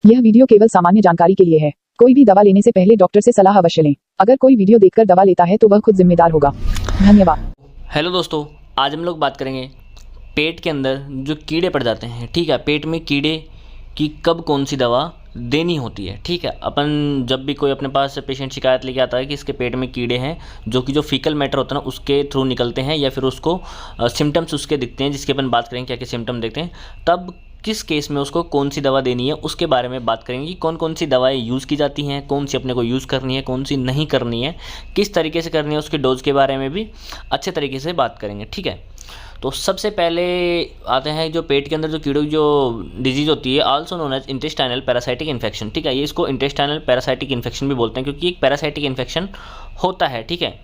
यह वीडियो केवल सामान्य जानकारी के लिए है। कोई भी दवा लेने से पहले डॉक्टर से सलाह अवश्य लें। अगर कोई वीडियो देखकर दवा लेता है तो वह खुद जिम्मेदार होगा। धन्यवाद। हेलो दोस्तों, आज हम लोग बात करेंगे पेट के अंदर जो कीड़े पड़ जाते हैं। ठीक है, पेट में कीड़े की कब कौन सी दवा देनी होती है। ठीक है, अपन जब भी कोई अपने पास पेशेंट शिकायत लेके आता है कि इसके पेट में कीड़े हैं जो फीकल मैटर होता है ना उसके थ्रू निकलते हैं, या फिर उसको सिम्टम्स उसके दिखते हैं, जिसके अपन बात करेंगे क्या क्या सिम्टम देखते हैं, तब किस केस में उसको कौन सी दवा देनी है उसके बारे में बात करेंगे कि कौन कौन सी दवाएं यूज़ की जाती हैं, कौन सी अपने को यूज़ करनी है, कौन सी नहीं करनी है, किस तरीके से करनी है, उसके डोज के बारे में भी अच्छे तरीके से बात करेंगे। ठीक है, तो सबसे पहले आते हैं जो पेट के अंदर जो कीड़ों की जो डिजीज़ होती है, also known as intestinal parasitic infection. ठीक है, ये इसको इंटेस्टाइनल पैरासाइटिक इन्फेक्शन भी बोलते हैं क्योंकि एक पैरासाइटिक इन्फेक्शन होता है। ठीक है,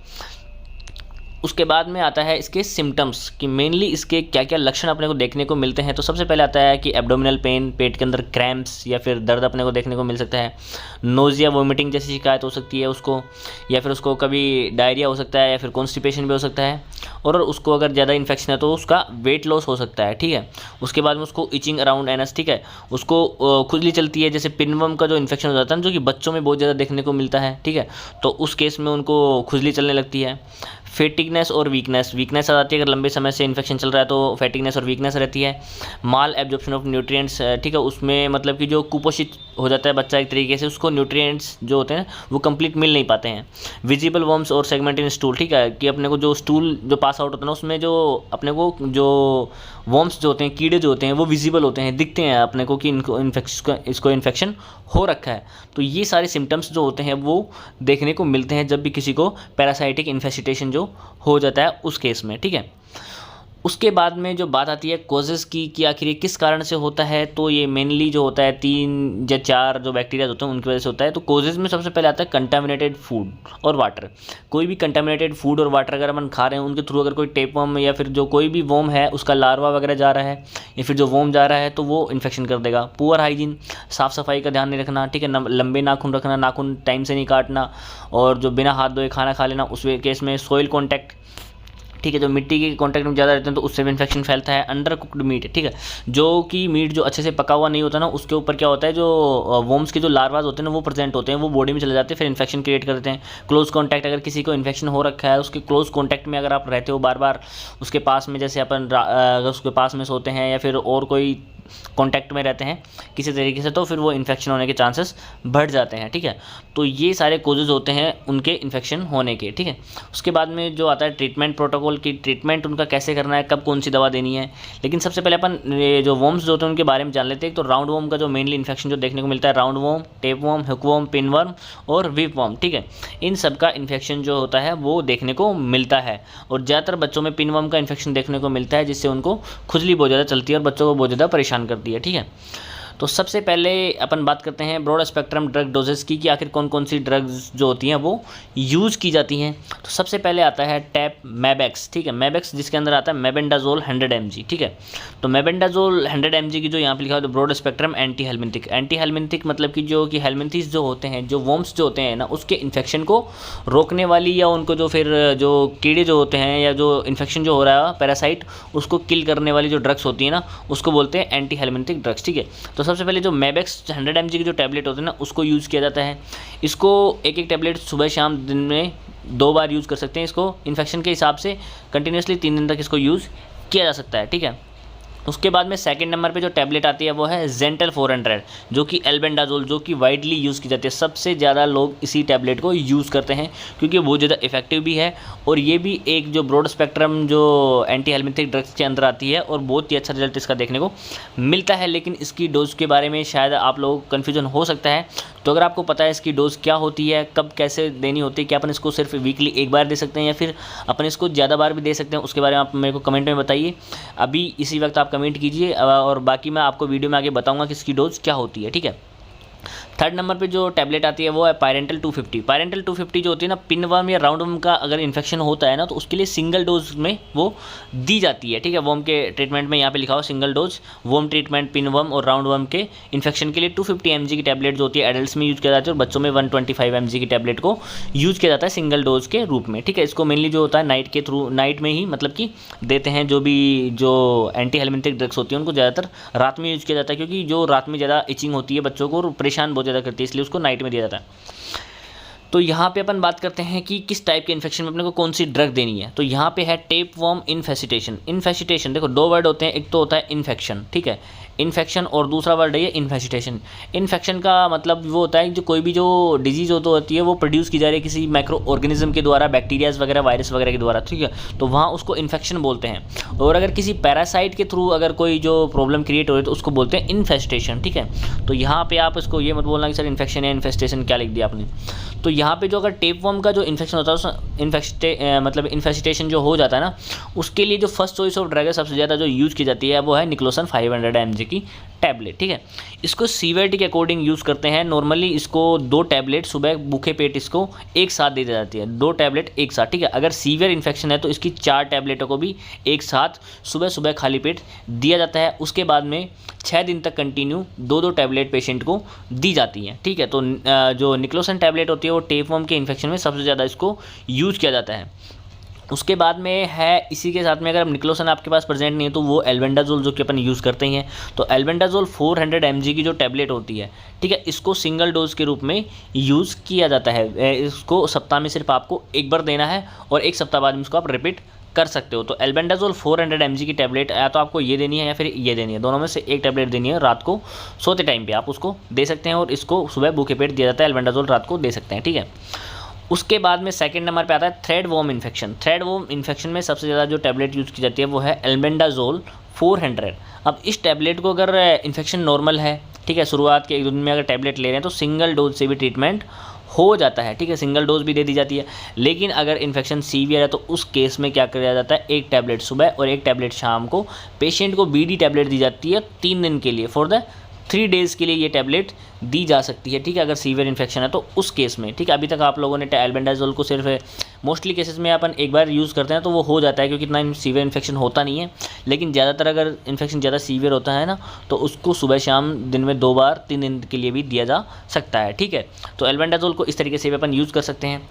उसके बाद में आता है इसके सिम्टम्स कि मेनली इसके क्या क्या लक्षण अपने को देखने को मिलते हैं। तो सबसे पहले आता है कि एब्डोमिनल पेन, पेट के अंदर क्रैम्प्स या फिर दर्द अपने को देखने को मिल सकता है। नोजिया वोमिटिंग जैसी शिकायत हो सकती है उसको, या फिर उसको कभी डायरिया हो सकता है, या फिर कॉन्स्टिपेशन भी हो सकता है। और उसको अगर ज़्यादा इन्फेक्शन है तो उसका वेट लॉस हो सकता है। ठीक है, उसके बाद में उसको इचिंग अराउंड एनस, ठीक है, उसको खुजली चलती है। जैसे पिनवर्म का जो इन्फेक्शन हो जाता है जो कि बच्चों में बहुत ज़्यादा देखने को मिलता है। ठीक है, तो उस केस में उनको खुजली चलने लगती है। फेटिगनेस और वीकनेस आ जाती है, अगर लंबे समय से इन्फेक्शन चल रहा है तो फेटिगनेस और वीकनेस रहती है। माल एब्जॉर्प्शन ऑफ न्यूट्रिएंट्स, ठीक है, उसमें मतलब कि जो कुपोषित हो जाता है बच्चा एक तरीके से, उसको न्यूट्रिएंट्स जो होते हैं वो कंप्लीट मिल नहीं पाते हैं। विजिबल वर्म्स और सेगमेंट इन स्टूल, ठीक है, कि अपने को जो स्टूल जो पास आउट होता है ना उसमें जो अपने को जो वर्म्स जो होते हैं, कीड़े जो होते हैं वो विजिबल होते हैं, दिखते हैं अपने को कि इसको इन्फेक्शन हो रखा है। तो ये सारे सिम्टम्स जो होते हैं वो देखने को मिलते हैं जब भी किसी को पैरासाइटिक इन्फेस्टेशन जो हो जाता है उस केस में। ठीक है, उसके बाद में जो बात आती है कॉजेज़ की कि आखिर ये किस कारण से होता है, तो ये मेनली जो होता है 3 या 4 जो बैक्टीरिया होते हैं उनकी वजह से होता है। तो कॉजेज़ में सबसे पहले आता है कंटामिनेटेड फूड और वाटर। कोई भी कंटामिनेटेड फूड और वाटर अगर अपन खा रहे हैं उनके थ्रू अगर कोई टेपवर्म या फिर जो कोई भी वर्म है उसका लार्वा वगैरह जा रहा है, या फिर जो वर्म जा रहा है तो वो इन्फेक्शन कर देगा। पुअर हाइजीन, साफ़ सफाई का ध्यान नहीं रखना, ठीक है, लंबे नाखून रखना, नाखून टाइम से नहीं काटना, और जो बिना हाथ धोए खाना खा लेना, उस केस में सॉइल कॉन्टैक्ट, ठीक है, जो मिट्टी के कांटेक्ट में ज़्यादा रहते हैं तो उससे भी इन्फेक्शन फैलता है। अंडर कुक्ड मीट, ठीक है, जो कि मीट जो अच्छे से पका हुआ नहीं होता ना उसके ऊपर क्या होता है, जो वर्म्स के जो लार्वाज होते हैं ना वो प्रेजेंट होते हैं, वो बॉडी में चले जाते हैं, फिर इन्फेक्शन क्रिएट कर देते हैं। क्लोज कॉन्टैक्ट, अगर किसी को इन्फेक्शन हो रखा है उसके क्लोज कॉन्टैक्ट में अगर आप रहते हो बार बार उसके पास में, जैसे अपन अगर उसके पास में सोते हैं या फिर और कोई कॉन्टैक्ट में रहते हैं किसी तरीके से, तो फिर वो इन्फेक्शन होने के चांसेस बढ़ जाते हैं। ठीक है, तो ये सारे कोजेज होते हैं उनके इन्फेक्शन होने के। ठीक है, उसके बाद में जो आता है ट्रीटमेंट प्रोटोकॉल की, ट्रीटमेंट उनका कैसे करना है, कब कौन सी दवा देनी है। लेकिन सबसे पहले अपन ये जो वर्म्स होते हैं उनके बारे में जान लेते हैं। तो राउंड वर्म का जो मेनली इन्फेक्शन जो देखने को मिलता है, round worm, tape worm, hook worm, pin worm और विप वर्म, ठीक है, इन सब का इन्फेक्शन जो होता है वो देखने को मिलता है। और ज़्यादातर बच्चों में पिन वर्म का इन्फेक्शन देखने को मिलता है, जिससे उनको खुजली बहुत ज़्यादा चलती है और बच्चों को बहुत ज़्यादा परेशान करती है। ठीक है, तो सबसे पहले अपन बात करते हैं ब्रॉड स्पेक्ट्रम ड्रग डोजेस की कि आखिर कौन कौन सी ड्रग्स जो होती हैं वो यूज़ की जाती हैं। तो सबसे पहले आता है टैप मैबेक्स, ठीक है, मैबेक्स जिसके अंदर आता है मेबेंडाजोल 100 mg। ठीक है, तो मेबेंडाजोल 100 mg की जो यहाँ पे लिखा है ब्रॉड स्पेक्ट्रम एंटी हेलमिंथिक मतलब कि जो कि हेलमिंथिस जो होते हैं, जो वर्म्स जो होते हैं ना उसके इन्फेक्शन को रोकने वाली, या उनको जो फिर जो कीड़े जो होते हैं या जो इन्फेक्शन जो हो रहा है पैरासाइट उसको किल करने वाली जो ड्रग्स होती है ना उसको बोलते हैं एंटी हेलमिंथिक ड्रग्स। ठीक है, तो सबसे पहले जो मैबेक्स 100 mg की जो टैबलेट होते हैं ना उसको यूज़ किया जाता है। इसको एक टैबलेट सुबह शाम दिन में 2 बार यूज़ कर सकते हैं। इसको इन्फेक्शन के हिसाब से कंटिन्यूसली 3 दिन तक इसको यूज़ किया जा सकता है। ठीक है, उसके बाद में सेकंड नंबर पे जो टैबलेट आती है वो है जेंटल 400, जो कि एल्बेंडाजोल, जो कि वाइडली यूज़ की जाती है। सबसे ज़्यादा लोग इसी टैबलेट को यूज़ करते हैं क्योंकि वो ज़्यादा इफेक्टिव भी है, और ये भी एक जो ब्रॉड स्पेक्ट्रम जो एंटी हेलमिंथिक ड्रग्स के अंदर आती है, और बहुत ही अच्छा रिजल्ट इसका देखने को मिलता है। लेकिन इसकी डोज के बारे में शायद आप लोग कन्फ्यूजन हो सकता है, तो अगर आपको पता है इसकी डोज क्या होती है, कब कैसे देनी होती है, क्या अपन इसको सिर्फ वीकली एक बार दे सकते हैं या फिर अपन इसको ज़्यादा बार भी दे सकते हैं, उसके बारे में आप मेरे को कमेंट में बताइए। अभी इसी वक्त आप कमेंट कीजिए, और बाकी मैं आपको वीडियो में आगे बताऊंगा कि इसकी डोज क्या होती है। ठीक है, थर्ड नंबर पे जो टैबलेट आती है वो है पायरेंटल 250। पायरेंटल 250 जो होती है ना, पिनवर्म या राउंडवर्म का अगर इन्फेक्शन होता है ना तो उसके लिए सिंगल डोज में वो दी जाती है, ठीक है। वर्म के ट्रीटमेंट में यहाँ पे लिखा हो single dose worm treatment pinworm और राउंडवर्म के इन्फेक्शन के लिए 250 mg की टैबलेट जो होती है एडल्ट्स में यूज़ किया जाती है और बच्चों में 125 mg की टैबलेट को यूज़ किया जाता है सिंगल डोज के रूप में, ठीक है। इसको मेनली जो होता है नाइट में ही मतलब कि देते हैं। जो एंटी हेलमिंथिक ड्रग्स होती है उनको ज़्यादातर रात में यूज़ किया जाता है, क्योंकि जो रात में ज़्यादा इचिंग होती है बच्चों को परेशान बहुत ज़्यादा करती है, इसलिए उसको नाइट में दिया जाता है। तो यहाँ पे अपन बात करते हैं कि किस टाइप के इन्फेक्शन में अपने को कौन सी ड्रग देनी है। तो यहाँ पे है टेपवर्म इन्फेस्टेशन। इन्फेस्टेशन देखो दो वर्ड होते हैं, एक तो होता है इन्फेक्शन, ठीक है, इन्फेक्शन, और दूसरा वर्ड है ये इन्फेस्टेशन। इन्फेक्शन का मतलब वो होता है जो कोई भी जो डिजीज़ होती है वो प्रोड्यूस की जा रही है किसी माइक्रो ऑर्गेनिज्म के द्वारा, बैक्टीरियाज वगैरह वायरस वगैरह के द्वारा, ठीक है, तो वहाँ उसको इन्फेक्शन बोलते हैं। और अगर किसी पैरासाइट के थ्रू अगर कोई जो प्रॉब्लम क्रिएट हो रही है तो उसको बोलते हैं इन्फेस्टेशन, ठीक है। तो यहाँ पे आप इसको ये मत बोलना कि सर इन्फेक्शन या इन्फेस्टेशन क्या लिख दिया आपने। तो यहाँ पे जो अगर टेपवर्म का जो इन्फेक्शन होता है मतलब इन्फेस्टेशन जो हो जाता है ना, उसके लिए जो फर्स्ट चॉइस ऑफ ड्रग है सबसे ज़्यादा जो यूज़ की जाती है वो है निक्लोसन 500 mg की टैबलेट, ठीक है। इसको सीवियरिटी के अकॉर्डिंग यूज़ करते हैं। नॉर्मली इसको 2 टैबलेट सुबह भूखे पेट इसको एक साथ दे दी जाती है, 2 टैबलेट एक साथ, ठीक है। अगर सीवियर इन्फेक्शन है तो इसकी 4 टैबलेटों को भी एक साथ सुबह सुबह खाली पेट दिया जाता है। उसके बाद में 6 दिन तक कंटिन्यू 2-2 टैबलेट पेशेंट को दी जाती है, ठीक है। तो जो निक्लोसन टैबलेट होती है वो टेपवर्म के इन्फेक्शन में सबसे ज़्यादा इसको यूज़ किया जाता है। उसके बाद में है इसी के साथ में अगर निक्लोसन आपके पास प्रेजेंट नहीं है तो वो एल्बेंडाजोल जो कि अपन यूज़ करते हैं। तो एल्बेंडाजोल 400 mg की जो टैबलेट होती है, ठीक है, इसको सिंगल डोज के रूप में यूज़ किया जाता है। इसको सप्ताह में सिर्फ आपको एक बार देना है और एक सप्ताह बाद में इसको आप रिपीट कर सकते हो। तो एल्बेंडाजोल 400 mg की टैबलेट या तो आपको ये देनी है या फिर ये देनी है, दोनों में से एक टैबलेट देनी है। रात को सोते टाइम पे आप उसको दे सकते हैं और इसको सुबह भूखे पेट दिया जाता है। एल्बेंडाजोल रात को दे सकते हैं, ठीक है। उसके बाद में सेकंड नंबर पे आता है थ्रेडवर्म इन्फेक्शन। थ्रेडवर्म इन्फेक्शन में सबसे ज़्यादा जो टैबलेट यूज़ की जाती है वो है एल्बेंडाजोल 400। अब इस टैबलेट को अगर इन्फेक्शन नॉर्मल है, ठीक है, शुरुआत के 1-2 दिन में अगर टैबलेट ले रहे हैं तो सिंगल डोज से भी ट्रीटमेंट हो जाता है, ठीक है, सिंगल डोज भी दे दी जाती है। लेकिन अगर इन्फेक्शन सीवियर है तो उस केस में क्या किया जाता है, एक टैबलेट सुबह और एक टैबलेट शाम को पेशेंट को बीडी टैबलेट दी जाती है 3 दिन के लिए, फॉर द 3 डेज़ के लिए ये टैबलेट दी जा सकती है, ठीक है, अगर सीवियर इन्फेक्शन है तो उस केस में, ठीक है। अभी तक आप लोगों ने एल्बेंडाजोल को सिर्फ मोस्टली केसेस में अपन एक बार यूज़ करते हैं तो वो हो जाता है क्योंकि इतना सीवियर इन्फेक्शन होता नहीं है। लेकिन ज़्यादातर अगर इन्फेक्शन ज़्यादा सीवियर होता है ना तो उसको सुबह शाम दिन में 2 बार 3 दिन के लिए भी दिया जा सकता है, ठीक है। तो एल्बेंडाजोल को इस तरीके से भी अपन यूज़ कर सकते हैं।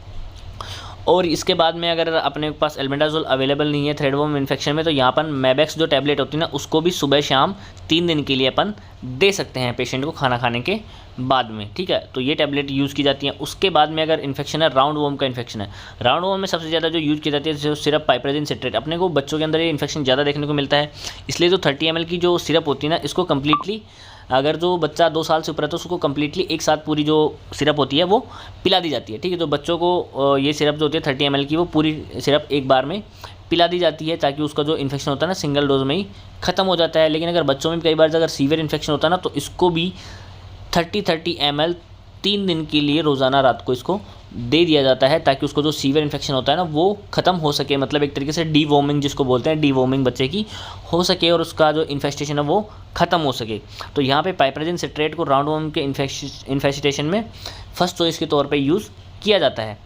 और इसके बाद में अगर अपने पास एल्बेंडाजोल अवेलेबल नहीं है थ्रेडवर्म इन्फेक्शन में तो यहाँ पर मैबेक्स जो टैबलेट होती है ना उसको भी सुबह शाम 3 दिन के लिए अपन दे सकते हैं पेशेंट को खाना खाने के बाद में, ठीक है। तो ये टैबलेट यूज़ की जाती है। उसके बाद में अगर इन्फेक्शन है राउंडवर्म का इन्फेक्शन है, राउंडवर्म में सबसे ज़्यादा जो यूज़ की जाती है जो सिरप पाइपराजिन सिट्रेट। अपने को बच्चों के अंदर ये इन्फेक्शन ज़्यादा देखने को मिलता है, इसलिए जो 30 ml की जो सिरप होती है ना इसको कम्प्लीटली, अगर जो बच्चा 2 साल से ऊपर है तो उसको कम्प्लीटली एक साथ पूरी जो सिरप होती है वो पिला दी जाती है, ठीक है। तो बच्चों को ये सिरप जो होती है 30 ml की वो पूरी सिरप एक बार में पिला दी जाती है ताकि उसका जो इन्फेक्शन होता है ना सिंगल डोज में ही ख़त्म हो जाता है। लेकिन अगर बच्चों में कई बार अगर सीवियर इन्फेक्शन होता है ना तो इसको भी 30 ml 3 दिन के लिए रोज़ाना रात को इसको दे दिया जाता है ताकि उसको जो सीवियर इन्फेक्शन होता है ना वो ख़त्म हो सके, मतलब एक तरीके से डीवॉर्मिंग जिसको बोलते हैं, डीवॉर्मिंग बच्चे की हो सके और उसका जो इन्फेस्टेशन है वो ख़त्म हो सके। तो यहाँ पे पाइपराजिन सिट्रेट को राउंडवर्म के इन्फेस्टेशन में फर्स्ट चॉइस के तौर पे यूज़ किया जाता है।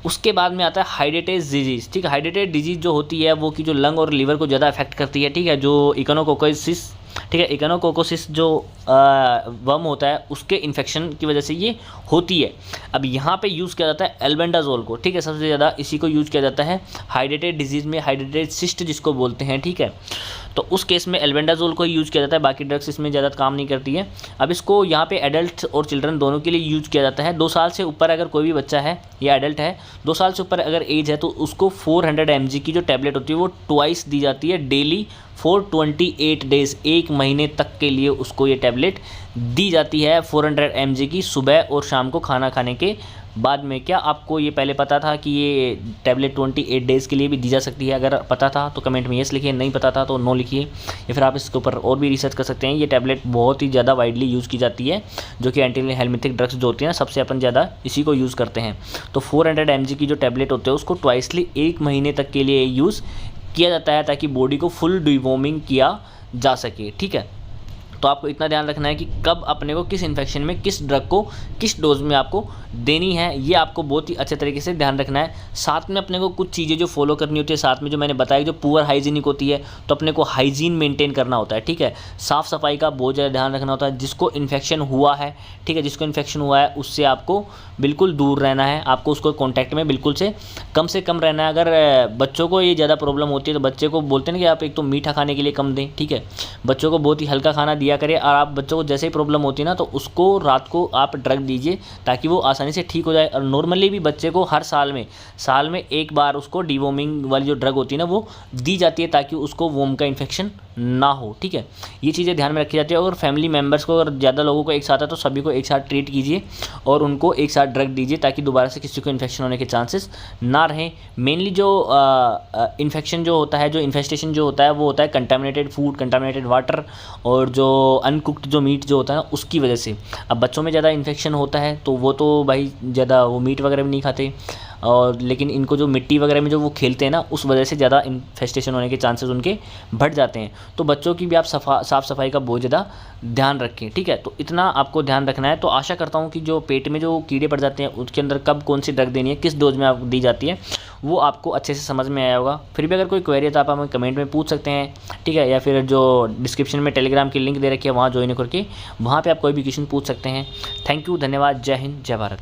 उसके बाद में आता है हाइड्रेटेज डिजीज़, ठीक है। हाइड्रेटेज डिजीज़ जो होती है वो कि जो लंग और लीवर को ज़्यादा अफेक्ट करती है, ठीक है, जो इकोनोकोकोसिस, ठीक है, इकोनोकोकोसिस जो वर्म होता है उसके इन्फेक्शन की वजह से ये होती है। अब यहाँ पे यूज़ किया जाता है एल्बेंडाजोल को, ठीक है, सबसे ज़्यादा इसी को यूज़ किया जाता है हाइड्रेटेड डिजीज़ में, हाइड्रेटेड सिस्ट जिसको बोलते हैं, ठीक है। तो उस केस में एल्बेंडाजोल को यूज़ किया जाता है, बाकी ड्रग्स इसमें ज़्यादा काम नहीं करती है। अब इसको यहाँ पे एडल्ट और चिल्ड्रन दोनों के लिए यूज़ किया जाता है। 2 साल से ऊपर अगर कोई भी बच्चा है या एडल्ट है, 2 साल से ऊपर अगर एज है तो उसको 400 mg की जो टैबलेट होती है वो ट्वाइस दी जाती है डेली फॉर 28 डेज़, 1 महीने तक के लिए उसको ये टैबलेट दी जाती है 400 mg की सुबह और शाम को खाना खाने के बाद में। क्या आपको ये पहले पता था कि ये टैबलेट 28 डेज़ के लिए भी दी जा सकती है? अगर पता था तो कमेंट में येस लिखिए, नहीं पता था तो नो लिखिए, या फिर आप इसके ऊपर और भी रिसर्च कर सकते हैं। ये टैबलेट बहुत ही ज़्यादा वाइडली यूज़ की जाती है, जो कि एंटी हेलमिंथिक ड्रग्स जो होती हैं ना सबसे अपन ज़्यादा इसी को यूज़ करते हैं। तो 400 mg की जो टैबलेट होते हैं उसको ट्वाइसली 1 महीने तक के लिए यूज़ किया जाता है ताकि बॉडी को फुल डिवॉर्मिंग किया जा सके, ठीक है। तो आपको इतना ध्यान रखना है कि कब अपने को किस इन्फेक्शन में किस ड्रग को किस डोज में आपको देनी है, ये आपको बहुत ही अच्छे तरीके से ध्यान रखना है। साथ में अपने को कुछ चीज़ें जो फॉलो करनी होती है, साथ में जो मैंने बताया जो पुअर हाइजीनिक होती है, तो अपने को हाइजीन मेंटेन करना होता है, ठीक है। साफ़ सफाई का बहुत ज़्यादा ध्यान रखना होता है। जिसको इन्फेक्शन हुआ है, ठीक है, जिसको इन्फेक्शन हुआ है उससे आपको बिल्कुल दूर रहना है, आपको उसको कॉन्टैक्ट में बिल्कुल से कम रहना है। अगर बच्चों को ये ज़्यादा प्रॉब्लम होती है तो बच्चे को बोलते हैं ना कि आप एक तो मीठा खाने के लिए कम दें, ठीक है, बच्चों को बहुत ही हल्का खाना दिया करें। और आप बच्चों को जैसे ही प्रॉब्लम होती है ना तो उसको रात को आप ड्रग दीजिए ताकि वो आसानी से ठीक हो जाए। और नॉर्मली भी बच्चे को हर साल में एक बार उसको डिवॉर्मिंग वाली जो ड्रग होती है ना वो दी जाती है ताकि उसको वोम का इन्फेक्शन ना हो, ठीक है। ये चीज़ें ध्यान में रखी जाती है। और फैमिली मेम्बर्स को अगर ज़्यादा लोगों को एक साथ है तो सभी को एक साथ ट्रीट कीजिए और उनको एक साथ ड्रग दीजिए ताकि दोबारा से किसी को इन्फेक्शन होने के चांसेस ना रहें। मेनली जो इन्फेक्शन जो होता है, जो इन्फेस्टेशन जो होता है वो होता है कंटामिनेटेड फूड, कंटामिनेटेड वाटर और जो अनकुक्ड जो मीट जो होता है ना उसकी वजह से। अब बच्चों में ज़्यादा इन्फेक्शन होता है तो वो तो भाई ज़्यादा वो मीट वगैरह भी नहीं खाते, और लेकिन इनको जो मिट्टी वगैरह में जो वो खेलते हैं ना उस वजह से ज़्यादा इन्फेस्टेशन होने के चांसेस उनके बढ़ जाते हैं। तो बच्चों की भी आप साफ़ सफाई का बहुत ज़्यादा ध्यान रखें, ठीक है। तो इतना आपको ध्यान रखना है। तो आशा करता हूँ कि जो पेट में जो कीड़े पड़ जाते हैं उसके अंदर कब कौन सी ड्रग देनी है, किस डोज में आपको दी जाती है, वो आपको अच्छे से समझ में आया होगा। फिर भी अगर कोई क्वेरी है तो आप हमें कमेंट में पूछ सकते हैं, ठीक है, या फिर जो डिस्क्रिप्शन में टेलीग्राम की लिंक दे रखी है वहाँ ज्वाइन करके वहाँ पर आप कोई भी क्वेश्चन पूछ सकते हैं। थैंक यू, धन्यवाद, जय हिंद, जय भारत।